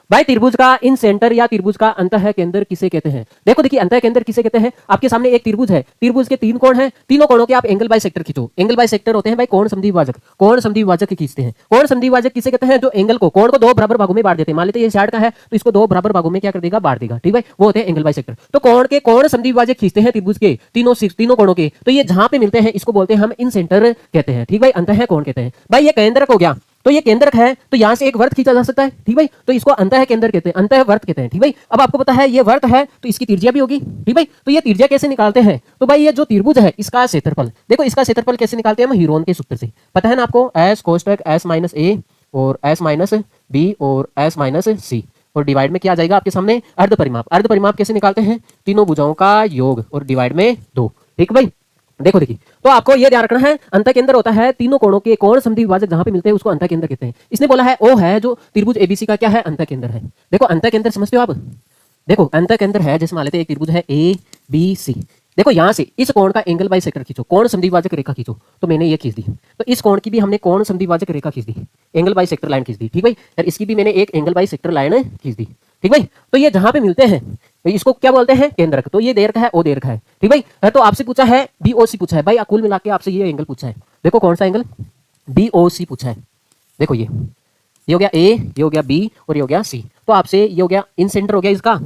भाई त्रिभुज का इन सेंटर या त्रिभुज का अंतः केंद्र किसे कहते हैं? देखो देखिए अंतः केंद्र किसे कहते हैं। आपके सामने एक त्रिभुज है, त्रिभुज के 3 कोण हैं, तीनों कोणों के आप एंगल बाइसेक्टर खींचो। एंगल बाइसेक्टर होते हैं भाई कोण समद्विभाजक, कोण समद्विभाजक खींचते हैं। कोण समद्विभाजक किसे कहते हैं? जो एंगल को कोण को 2 बराबर भागों में बांट देते हैं। मान लेते हैं ये 60 का है तो इसको 2 बराबर भागों में क्या कर देगा? बांट देगा। ठीक है, वो होते हैं एंगल बाइसेक्टर। तो कोण के कोण समद्विभाजक खींचते हैं त्रिभुज के तीनों कोणों के, तो ये जहां पे मिलते हैं इसको बोलते हैं हम इन सेंटर कहते हैं। ठीक भाई, अंतः कोण कहते हैं। भाई ये केंद्रक हो गया, तो ये केंद्रक है तो यहां से एक वर्त खींचा जा सकता है। ठीक भाई, तो इसको अंतः केंद्र कहते हैं, अंतः वर्त कहते हैं। ठीक भाई, अब आपको पता है ये वर्त है तो इसकी त्रिज्या भी होगी। ठीक भाई, तो ये त्रिज्या कैसे निकालते हैं? तो भाई ये जो त्रिभुज है इसका क्षेत्रफल, देखो इसका क्षेत्रफल कैसे निकालते हैं हम? हीरोन के सूत्र से। पता है ना आपको, एस कोष्टक एस माइनस ए और एस माइनस बी और एस माइनस सी और डिवाइड में क्या आ जाएगा आपके सामने? अर्ध परिमाप। अर्ध परिमाप कैसे निकालते हैं? तीनों भुजाओं का योग और डिवाइड में 2। ठीक भाई, देखो देखिए, तो आपको ये ध्यान रखना है अंतः केंद्र होता है तीनों कोणों के कोण समद्विभाजक जहां पे मिलते हैं उसको अंतः केंद्र कहते हैं। इसने बोला है ओ है जो त्रिभुज एबीसी का क्या है? अंतः केंद्र है। देखो अंतः केंद्र समझते हो आप? देखो अंतः केंद्र है, जैसे मान लेते हैं एक त्रिभुज है ए बी सी। देखो यहां से इस कोण का एंगल बाइसेक्टर खींचो, कोण समद्विभाजक रेखा खींचो, तो मैंने ये खींच दी। तो इस कोण की भी हमने कोण समद्विभाजक रेखा खींच दी, एंगल बाइसेक्टर लाइन खींच दी। ठीक भाई, और इसकी भी मैंने एक एंगल बाइसेक्टर लाइन खींच दी। ठीक भाई, तो ये जहां पे मिलते हैं तो इसको क्या बोलते हैं? केंद्रक। तो ये दीर्घ है, ओ दीर्घ है। ठीक भाई, तो आपसे पूछा है बीओसी पूछा है भाई, कुल मिला के आपसे ये एंगल पूछा है। देखो कौन सा एंगल? बीओसी पूछा है। देखो ये हो गया ए, ये हो गया बी और ये हो गया सी। तो आपसे ये हो गया इन सेंटर हो गया इसका,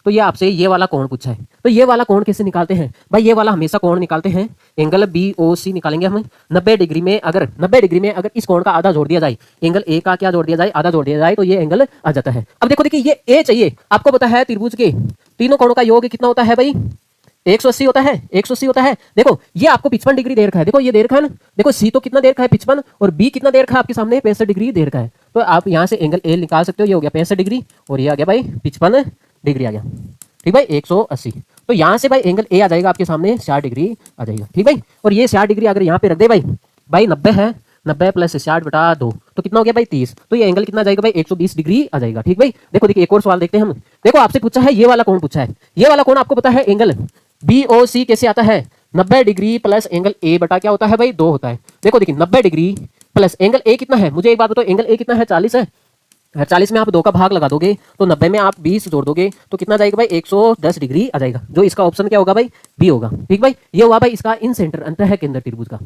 तो ये आपसे ये वाला कोण पूछा है। तो ये वाला कोण कैसे निकालते हैं भाई? ये वाला हमेशा कोण निकालते हैं, एंगल बीओसी निकालेंगे हम 90 डिग्री में। अगर 90 डिग्री में अगर इस कोण का आधा जोड़ दिया जाए, एंगल ए का क्या जोड़ दिया जाए? आधा जोड़ दिया जाए, तो ये एंगल आ जाता है। अब देखो देखिए ये ए चाहिए, आपको पता है त्रिभुज के तीनों कोणों का योग कितना होता है भाई? 180 होता है, 180 होता है। देखो ये आपको 55 डिग्री दे रखा है। देखो ये दे रखा है ना, देखो सी तो कितना दे रखा है? 55, और बी कितना दे रखा है आपके सामने? 65 डिग्री दे रखा है। तो आप यहाँ से एंगल ए निकाल सकते हो, ये हो गया 65 डिग्री और ये आ गया भाई 55 डिग्री आ गया। ठीक भाई, 180। तो यहाँ से भाई एंगल ए आ जाएगा आपके सामने 60 डिग्री आ जाएगा। ठीक भाई, और ये 60 डिग्री अगर यहाँ पे रख दे भाई, भाई 90 है, 90 प्लस 60 बटा 2 तो कितना हो गया भाई? 30। तो ये एंगल कितना आ जाएगा भाई? 120 डिग्री आ जाएगा। ठीक भाई, देखो देखिए एक और सवाल देखते हैं हम। देखो आपसे पूछा है ये वाला कोण पूछा है, ये वाला कोण आपको पता है एंगल बीओसी कैसे आता है? 90 डिग्री प्लस एंगल ए बटा क्या होता है भाई? 2 होता है। देखो देखिए 90 डिग्री प्लस एंगल ए कितना है? मुझे एक बात बताओ, एंगल ए कितना है? 40 है। 40 में आप 2 का भाग लगा दोगे तो 90 में आप 20 जोड़ दोगे तो कितना जाएगा भाई? 110 डिग्री आ जाएगा। जो इसका ऑप्शन क्या होगा भाई? बी होगा। ठीक भाई, ये हुआ भाई इसका इन सेंटर अंतः केंद्र त्रिभुज का।